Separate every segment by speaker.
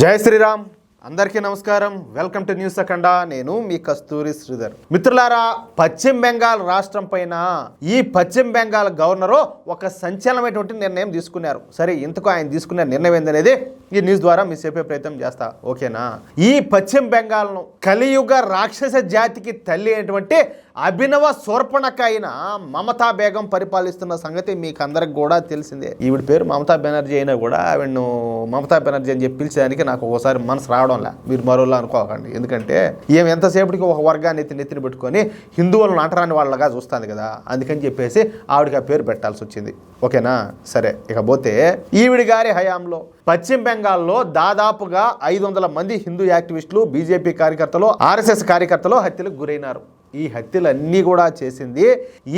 Speaker 1: జై శ్రీరామ్. అందరికీ నమస్కారం. వెల్కమ్ టు న్యూస్ అఖండ. నేను మీ కస్తూరి శ్రీధర్. మిత్రులారా, పశ్చిమ బెంగాల్ రాష్ట్రం పైన ఈ పశ్చిమ బెంగాల్ గవర్నరు ఒక సంచలనమైనటువంటి నిర్ణయం తీసుకున్నారు. సరే, ఇంతకు ఆయన తీసుకున్న నిర్ణయం ఏందనేది ఈ న్యూస్ ద్వారా మీ చెప్పే ప్రయత్నం చేస్తా. ఓకేనా? ఈ పశ్చిమ బెంగాల్ను కలియుగ రాక్షస జాతికి తల్లి అయినటువంటి అభినవ శూర్పణఖ అయిన మమతా బేగం పరిపాలిస్తున్న సంగతి మీకు అందరికి కూడా తెలిసిందే. ఈవిడ పేరు మమతా బెనర్జీ అయినా కూడా ఆవిడను మమతా బెనర్జీ అని చెప్పి పిలిచేదానికి నాకు ఒకసారి మనసు రావడంలే. మీరు మరోలా అనుకోకండి. ఎందుకంటే ఈమె ఎంతసేపటికి ఒక వర్గాన్ని నెత్తిని పెట్టుకొని హిందువులను అంటరాని వాళ్ళగా చూస్తుంది కదా, అందుకని చెప్పేసి ఆవిడకి ఆ పేరు పెట్టాల్సి వచ్చింది. ఓకేనా? సరే, ఇకపోతే ఈవిడి గారి హయాంలో పశ్చిమ బెంగాల్లో దాదాపుగా 500 మంది హిందూ యాక్టివిస్టులు, బీజేపీ కార్యకర్తలు, ఆర్ఎస్ఎస్ కార్యకర్తలు హత్యలకు గురైనారు. ఈ హత్యలన్నీ కూడా చేసింది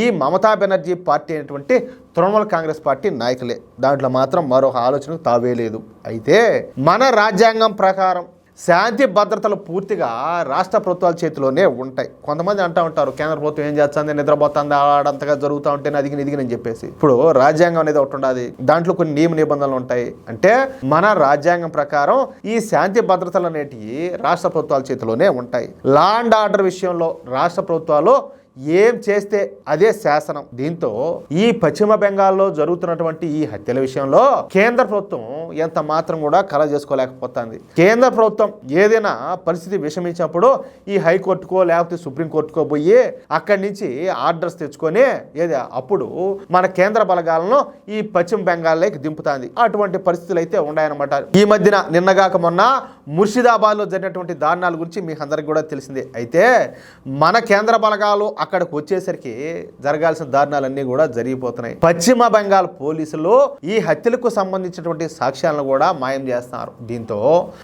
Speaker 1: ఈ మమతా బెనర్జీ పార్టీ అయినటువంటి తృణమూల్ కాంగ్రెస్ పార్టీ నాయకులే. దాంట్లో మాత్రం మరొక ఆలోచనకు తావే లేదు. అయితే మన రాజ్యాంగం ప్రకారం శాంతి భద్రతలు పూర్తిగా రాష్ట్ర ప్రభుత్వాల చేతిలోనే ఉంటాయి. కొంతమంది అంటూ ఉంటారు, కేంద్ర ప్రభుత్వం ఏం చేస్తుంది, నిద్రపోతుంది, ఆడంతగా జరుగుతూ ఉంటేనే అదిగిని చెప్పేసి. ఇప్పుడు రాజ్యాంగం అనేది ఒకటి ఉండాలి, దాంట్లో కొన్ని నియమ నిబంధనలు ఉంటాయి. అంటే మన రాజ్యాంగం ప్రకారం ఈ శాంతి భద్రతలు అనేటివి రాష్ట్ర ప్రభుత్వాల చేతిలోనే ఉంటాయి. లా అండ్ ఆర్డర్ విషయంలో రాష్ట్ర ప్రభుత్వాలు ఏం చేస్తే అదే శాసనం. దీంతో ఈ పశ్చిమ బెంగాల్లో జరుగుతున్నటువంటి ఈ హత్యల విషయంలో కేంద్ర ప్రభుత్వం ఎంత మాత్రం కూడా కల చేసుకోలేకపోతుంది. కేంద్ర ప్రభుత్వం ఏదైనా పరిస్థితి విషమించినప్పుడు ఈ హైకోర్టుకో లేకపోతే సుప్రీంకోర్టుకో పోయి అక్కడి నుంచి ఆర్డర్స్ తెచ్చుకొని అప్పుడు మన కేంద్ర బలగాలను ఈ పశ్చిమ బెంగాల్లోకి దింపుతుంది. అటువంటి పరిస్థితులు అయితే ఉన్నాయన్నమాట. ఈ మధ్యన నిన్నగాక మొన్న ముర్షిదాబాద్లో జరిగినటువంటి దారుణాల గురించి మీకు అందరికి కూడా తెలిసిందే. అయితే మన కేంద్ర బలగాలు అక్కడికి వచ్చేసరికి జరగాల్సిన దారుణాలన్నీ కూడా జరిగిపోతున్నాయి. పశ్చిమ బెంగాల్ పోలీసులు ఈ హత్యలకు సంబంధించినటువంటి సాక్ష్యాలను కూడా మాయం చేస్తున్నారు. దీంతో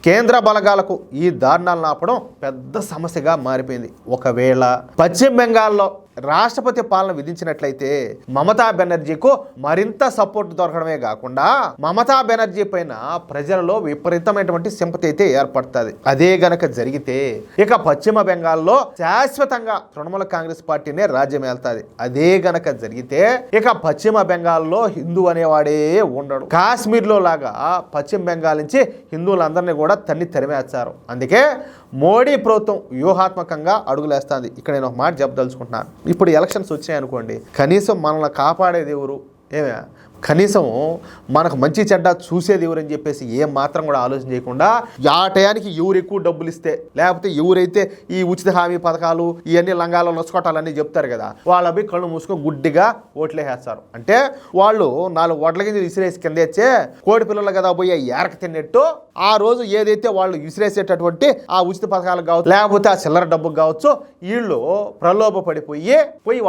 Speaker 1: కేంద్ర బలగాలకు ఈ దారుణాలను ఆపడం పెద్ద సమస్యగా మారిపోయింది. ఒకవేళ పశ్చిమ బెంగాల్లో రాష్ట్రపతి పాలన విధించినట్లయితే మమతా బెనర్జీకు మరింత సపోర్ట్ దొరకడమే కాకుండా మమతా బెనర్జీ పైన ప్రజలలో విపరీతమైనటువంటి సింపతి అయితే ఏర్పడుతుంది. అదే గనక జరిగితే ఇక పశ్చిమ బెంగాల్లో శాశ్వతంగా తృణమూల కాంగ్రెస్ పార్టీనే రాజ్యం వెళ్తాది. అదే గనక జరిగితే ఇక పశ్చిమ బెంగాల్లో హిందూ అనేవాడే ఉండడు. కాశ్మీర్లో లాగా పశ్చిమ బెంగాల్ నుంచి హిందువులందరినీ కూడా తరిమేస్తారు. అందుకే మోడీ ప్రభుత్వం వ్యూహాత్మకంగా అడుగులేస్తుంది. ఇక్కడ నేను ఒక మాట చెప్పదలుచుకుంటున్నాను. ఇప్పుడు ఎలక్షన్స్ వచ్చాయనుకోండి, కనీసం మనల్ని కాపాడేది ఎవరు, కనీసం మనకు మంచి చెడ్డ చూసేది ఎవరని చెప్పేసి ఏం మాత్రం కూడా ఆలోచన చేయకుండా ఆ టయానికి ఎవరు ఎక్కువ డబ్బులు ఇస్తే, లేకపోతే ఎవరైతే ఈ ఉచిత హామీ పథకాలు ఇవన్నీ లంగాలో నొచ్చుకోవటాలన్నీ చెప్తారు కదా, వాళ్ళవి కళ్ళు మూసుకొని గుడ్డిగా ఓట్లేసేస్తారు. అంటే వాళ్ళు 4 వడ్ల కింద విసిరేసి కింద ఇచ్చే కోడి పిల్లలు కదా పోయి ఏరక తిన్నట్టు ఆ రోజు ఏదైతే వాళ్ళు విసిరేసేటటువంటి ఆ ఉచిత పథకాలకు కావచ్చు, లేకపోతే ఆ చిల్లర డబ్బుకు కావచ్చు, వీళ్ళు ప్రలోభ పడిపోయి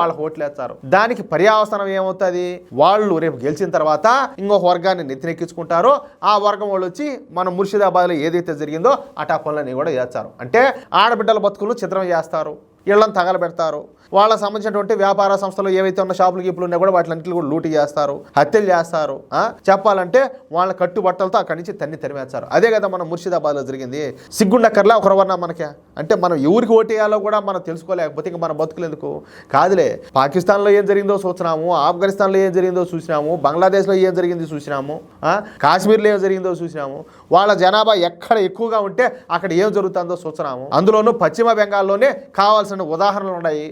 Speaker 1: వాళ్ళకి ఓట్లేస్తారు. దానికి పర్యావసనం ఏమవుతుంది, వాళ్ళు రేపు గెలిచిన తర్వాత ఇంకొక వర్గాన్ని నెత్తినెక్కించుకుంటారో ఆ వర్గం వాళ్ళు వచ్చి మన ముర్షిదాబాద్లో ఏదైతే జరిగిందో అటా పనులన్నీ కూడా చేస్తారు. అంటే ఆడబిడ్డల బతుకులు చిత్రం చేస్తారు, ఇళ్లను తగలబెడతారు, వాళ్ళకి సంబంధించినటువంటి వ్యాపార సంస్థలు ఏవైతే ఉన్న షాపులు గీపులు ఉన్నా కూడా వాటిని కూడా లూటీ చేస్తారు, హత్యలు చేస్తారు. చెప్పాలంటే వాళ్ళ కట్టుబట్టలతో అక్కడి నుంచి తరిమేస్తారు. అదే కదా మన ముర్షిదాబాద్లో జరిగింది. సిగ్గుండక్కర్లా ఒకరవన్నా మనకి. అంటే మనం ఎవరికి ఓటేయాలో కూడా మనం తెలుసుకోలేకపోతే ఇంక మన బతుకులు ఎందుకు? కాదులే, పాకిస్తాన్లో ఏం జరిగిందో చూసినాము, ఆఫ్ఘనిస్తాన్లో ఏం జరిగిందో చూసినాము, బంగ్లాదేశ్లో ఏం జరిగింది చూసినాము, కాశ్మీర్లో ఏం జరిగిందో చూసినాము. వాళ్ళ జనాభా ఎక్కడ ఎక్కువగా ఉంటే అక్కడ ఏం జరుగుతుందో చూసినాము. అందులోనూ పశ్చిమ బెంగాల్లోనే కావాల్సిన ఉదాహరణలు ఉన్నాయి.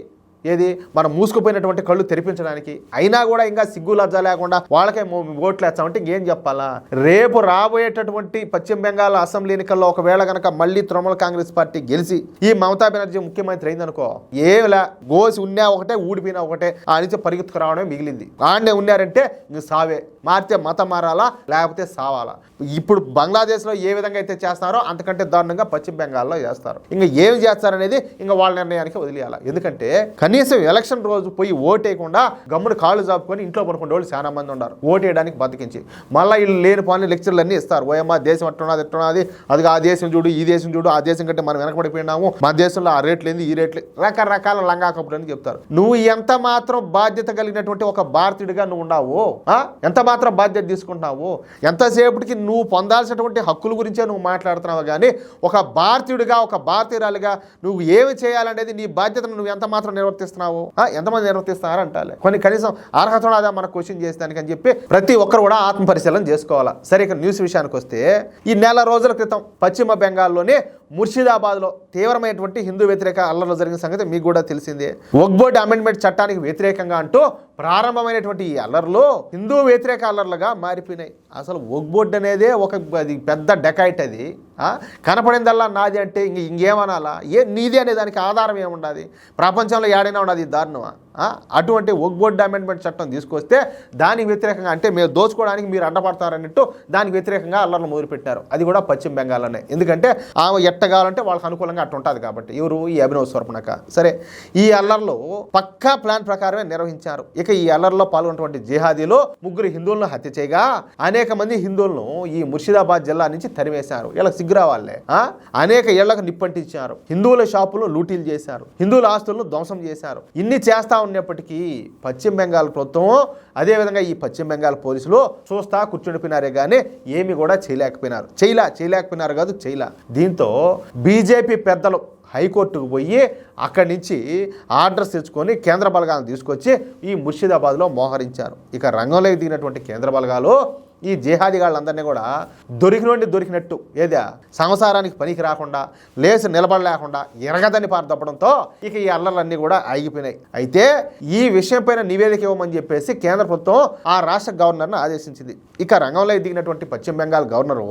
Speaker 1: ఏది మనం మూసుకుపోయినటువంటి కళ్ళు తెరిపించడానికి. అయినా కూడా ఇంకా సిగ్గు లజ్జ లేకుండా వాళ్ళకే ఓట్లు వేస్తామంటే ఇంకేం చెప్పాలా? రేపు రాబోయేటటువంటి పశ్చిమ బెంగాల్ అసెంబ్లీ ఎన్నికల్లో ఒకవేళ కనుక మళ్ళీ తృణమూల కాంగ్రెస్ పార్టీ గెలిచి ఈ మమతా బెనర్జీ ముఖ్యమంత్రి అయిందనుకో, ఏమిలా గోసి ఉన్నా ఒకటే ఊడిపోయినా ఒకటే, ఆ నుంచి పరిగెత్తుకు రావడమే మిగిలింది. ఆడనే ఉన్నారంటే ఇంక సావే, మారితే మతం మారాలా లేకపోతే సావాలా. ఇప్పుడు బంగ్లాదేశ్లో ఏ విధంగా అయితే చేస్తున్నారో అంతకంటే దారుణంగా పశ్చిమ బెంగాల్లో చేస్తారు. ఇంకా ఏమి చేస్తారనేది ఇంకా వాళ్ళ నిర్ణయానికి వదిలేయాలి. ఎందుకంటే కనీసం ఎలక్షన్ రోజు పోయి ఓటేయకుండా గమ్మును కాళ్ళు జాపుకొని ఇంట్లో పడుకునే వాళ్ళు చాలా మంది ఉన్నారు, ఓటేయడానికి బతికించి. మళ్ళీ వీళ్ళు లేని పనులు లెక్చర్లు అన్నీ ఇస్తారు. ఓయమ్మా దేశం ఎట్టున్నది ఎట్టున్నది, అది ఆ దేశం చూడు, ఈ దేశం చూడు, ఆ దేశం కంటే మనం వెనకబడిపోయినాము, మన దేశంలో ఆ రేట్లు ఏంది, ఈ రేట్లు, రకరకాల లంగా కప్పులు అని చెప్తారు. నువ్వు ఎంత మాత్రం బాధ్యత కలిగినటువంటి ఒక భారతీయుడిగా నువ్వు ఉన్నావు, ఎంత మాత్రం బాధ్యత తీసుకుంటున్నావు, ఎంతసేపటికి నువ్వు పొందాల్సినటువంటి హక్కుల గురించే నువ్వు మాట్లాడుతున్నావు. కానీ ఒక భారతీయుడిగా, ఒక భారతీయురాలిగా నువ్వు ఏమి చేయాలనేది నీ బాధ్యతను నువ్వు ఎంత మాత్రం నిర్వర్తించావు నిర్వర్తిస్తున్నావు, ఎంతమంది నిర్వర్తిస్తున్నారు అంటాలి. కనీసం అర్హత ఉన్నదా మన క్వశ్చన్ చేసేదానికి అని చెప్పి ప్రతి ఒక్కరు కూడా ఆత్మ పరిశీలన చేసుకోవాలా. సరే, ఇక న్యూస్ విషయానికి వస్తే ఈ నెల రోజుల క్రితం పశ్చిమ బెంగాల్లోని ముర్షిదాబాద్లో తీవ్రమైనటువంటి హిందూ వ్యతిరేక అల్లర్లు జరిగిన సంగతి మీకు కూడా తెలిసిందే. వక్ఫ్ బోర్డు అమెండ్మెంట్ చట్టానికి వ్యతిరేకంగా అంటూ ప్రారంభమైనటువంటి ఈ అల్లర్లు హిందూ వ్యతిరేక అల్లర్లుగా మారిపోయినాయి. అసలు వక్ఫ్ బోర్డు అనేదే అది పెద్ద డెకాయిట్. అది కనపడిందల్లా నాది అంటే ఇంకేమనాలా? నీది అనే దానికి ఆధారం ఏముండదు? ప్రపంచంలో ఏడైనా ఉన్నది దారుణమా? అటువంటి వక్ఫ్ బోర్డు అమెండ్మెంట్ చట్టం తీసుకొస్తే దానికి వ్యతిరేకంగా, అంటే మీరు దోచుకోవడానికి మీరు అడ్డపడతారన్నట్టు దానికి వ్యతిరేకంగా అల్లర్లు మొదలుపెట్టారు. అది కూడా పశ్చిమ బెంగాల్లోనే. ఎందుకంటే ఆమె ఎట్టగాలంటే వాళ్ళకి అనుకూలంగా అట్టు ఉంటుంది కాబట్టి. ఎవరు? ఈ అభినవ్ స్వర్పణక. సరే, ఈ అల్లర్లు పక్కా ప్లాన్ ప్రకారమే నిర్వహించారు. ఇక ఈ అల్లర్లో పాల్గొన్నటువంటి జిహాదీలు 3 హిందువులను హత్య చేయగా అనేక మంది హిందువులను ఈ ముర్షిదాబాద్ జిల్లా నుంచి తరివేశారు. ఇలా సిగ్గురావాళ్లే. అనేక ఇళ్లకు నిప్పంటించారు. హిందువుల షాపులు లూటీలు చేశారు. హిందువుల ఆస్తులను ధ్వంసం చేశారు. ఇన్ని చేస్తా ఉన్నప్పటికీ పశ్చిమ బెంగాల్ ప్రభుత్వం, అదేవిధంగా ఈ పశ్చిమ బెంగాల్ పోలీసులు చూస్తా కూర్చుండిపోయినారే కానీ ఏమి కూడా చేయలేకపోయినారు కాదు. దీంతో బీజేపీ పెద్దలు హైకోర్టుకు పోయి అక్కడి నుంచి ఆర్డర్స్ తెచ్చుకొని కేంద్ర బలగాలను తీసుకొచ్చి ఈ ముర్షిదాబాద్లో మోహరించారు. ఇక రంగంలోకి దిగినటువంటి కేంద్ర బలగాలు ఈ జిహాదీగాళ్ళందరినీ కూడా దొరికినట్టు సంసారానికి పనికి రాకుండా, లేచి నిలబడలేకుండా ఎరగదని పారదప్పడంతో ఇక ఈ అల్లర్లన్నీ కూడా ఆగిపోయినాయి. అయితే ఈ విషయం పైన నివేదిక ఇవ్వమని చెప్పేసి కేంద్ర ప్రభుత్వం ఆ రాష్ట్ర గవర్నర్ను ఆదేశించింది. ఇక రంగంలో దిగినటువంటి పశ్చిమ బెంగాల్ గవర్నరు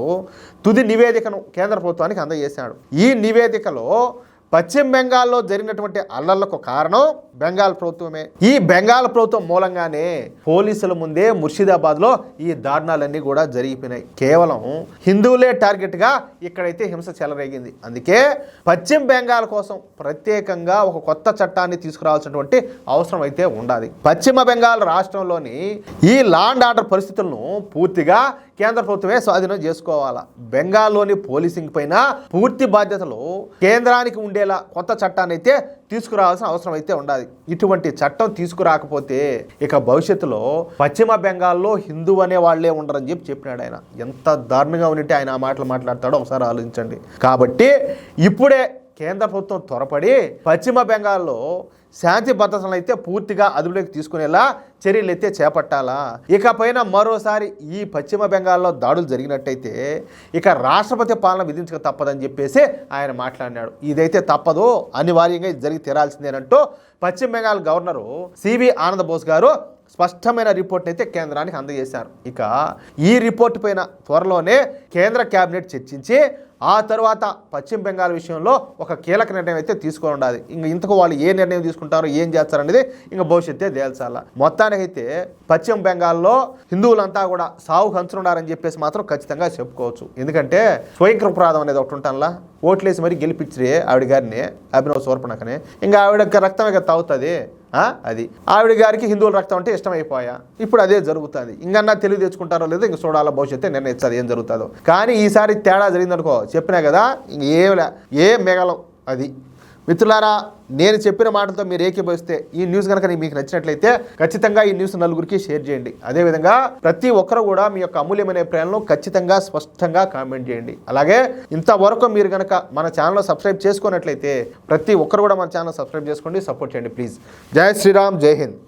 Speaker 1: తుది నివేదికను కేంద్ర ప్రభుత్వానికి అందజేశాడు. ఈ నివేదికలో పశ్చిమ బెంగాల్లో జరిగినటువంటి అల్లర్లకు కారణం బెంగాల్ ప్రభుత్వమే. ఈ బెంగాల్ ప్రభుత్వం మూలంగానే పోలీసుల ముందే ముర్షిదాబాద్లో ఈ దారుణాలన్నీ కూడా జరిగిపోయినాయి. కేవలం హిందువులే టార్గెట్గా ఇక్కడైతే హింస చెలరేగింది. అందుకే పశ్చిమ బెంగాల్ కోసం ప్రత్యేకంగా ఒక కొత్త చట్టాన్ని తీసుకురావాల్సినటువంటి అవసరం అయితే ఉండాలి. పశ్చిమ బెంగాల్ రాష్ట్రంలోని ఈ లా అండ్ ఆర్డర్ పరిస్థితులను పూర్తిగా కేంద్ర ప్రభుత్వమే స్వాధీనం చేసుకోవాలా. బెంగాల్లోని పోలీసింగ్ పైన పూర్తి బాధ్యతలు కేంద్రానికి ఉండేలా కొత్త చట్టాన్ని అయితే తీసుకురావాల్సిన అవసరం అయితే ఉండాలి. ఇటువంటి చట్టం తీసుకురాకపోతే ఇక భవిష్యత్తులో పశ్చిమ బెంగాల్లో హిందూ అనే వాళ్ళే ఉండరని చెప్పినాడు ఆయన. ఎంత దారుణంగా ఉంటే ఆయన ఆ మాటలు మాట్లాడతాడో ఒకసారి ఆలోచించండి. కాబట్టి ఇప్పుడే కేంద్ర ప్రభుత్వం త్వరపడి పశ్చిమ బెంగాల్లో శాంతి భద్రతలను అయితే పూర్తిగా అదుపులోకి తీసుకునేలా చర్యలు అయితే చేపట్టాలా. ఇకపైన మరోసారి ఈ పశ్చిమ బెంగాల్లో దాడులు జరిగినట్టయితే ఇక రాష్ట్రపతి పాలన విధించక తప్పదని చెప్పేసి ఆయన మాట్లాడినాడు. ఇదైతే తప్పదు, అనివార్యంగా ఇది జరిగి తీరాల్సిందేనంటూ పశ్చిమ బెంగాల్ గవర్నరు సివి ఆనంద్ బోస్ గారు స్పష్టమైన రిపోర్ట్ని అయితే కేంద్రానికి అందజేశారు. ఇక ఈ రిపోర్టు పైన త్వరలోనే కేంద్ర కేబినెట్ చర్చించి ఆ తర్వాత పశ్చిమ బెంగాల్ విషయంలో ఒక కీలక నిర్ణయం అయితే తీసుకొని ఉండాలి. ఇంతకు వాళ్ళు ఏ నిర్ణయం తీసుకుంటారో ఏం చేస్తారనేది భవిష్యత్తే తేల్చాలా. మొత్తానికైతే పశ్చిమ బెంగాల్లో హిందువులంతా కూడా సాగు హంచున్నారని చెప్పేసి మాత్రం ఖచ్చితంగా చెప్పుకోవచ్చు. ఎందుకంటే స్వయంకృపరాధం అనేది ఒకటి ఉంటానులా, ఓట్లేసి మరి గెలిపించరే ఆవిడ గారిని, అభినవ్ స్వర్పణకనే. ఆవిడ రక్తమే తాగుతుంది. అది ఆవిడ గారికి హిందువుల రక్తం అంటే ఇష్టమైపోయా. ఇప్పుడు అదే జరుగుతుంది. ఇంకన్నా తెలివి తెచ్చుకుంటారో లేదో చూడాల, భవిష్యత్తు నిర్ణయిస్తుంది ఏం జరుగుతుందో. కానీ ఈసారి తేడా జరిగిందనుకో, చెప్పినా కదా, ఏ మిగలం. అది మిత్రులారా, నేను చెప్పిన మాటలతో మీరు ఏకీభవిస్తే ఈ న్యూస్ కనుక మీకు నచ్చినట్లయితే ఖచ్చితంగా ఈ న్యూస్ నలుగురికి షేర్ చేయండి. అదేవిధంగా ప్రతి ఒక్కరు కూడా మీ యొక్క అమూల్యమైన అభిప్రాయాలను ఖచ్చితంగా స్పష్టంగా కామెంట్ చేయండి. అలాగే ఇంతవరకు మీరు కనుక మన ఛానల్ సబ్స్క్రైబ్ చేసుకున్నట్లయితే ప్రతి ఒక్కరు కూడా మన ఛానల్ సబ్స్క్రైబ్ చేసుకోండి, సపోర్ట్ చేయండి ప్లీజ్. జై శ్రీరామ్, జై హింద్.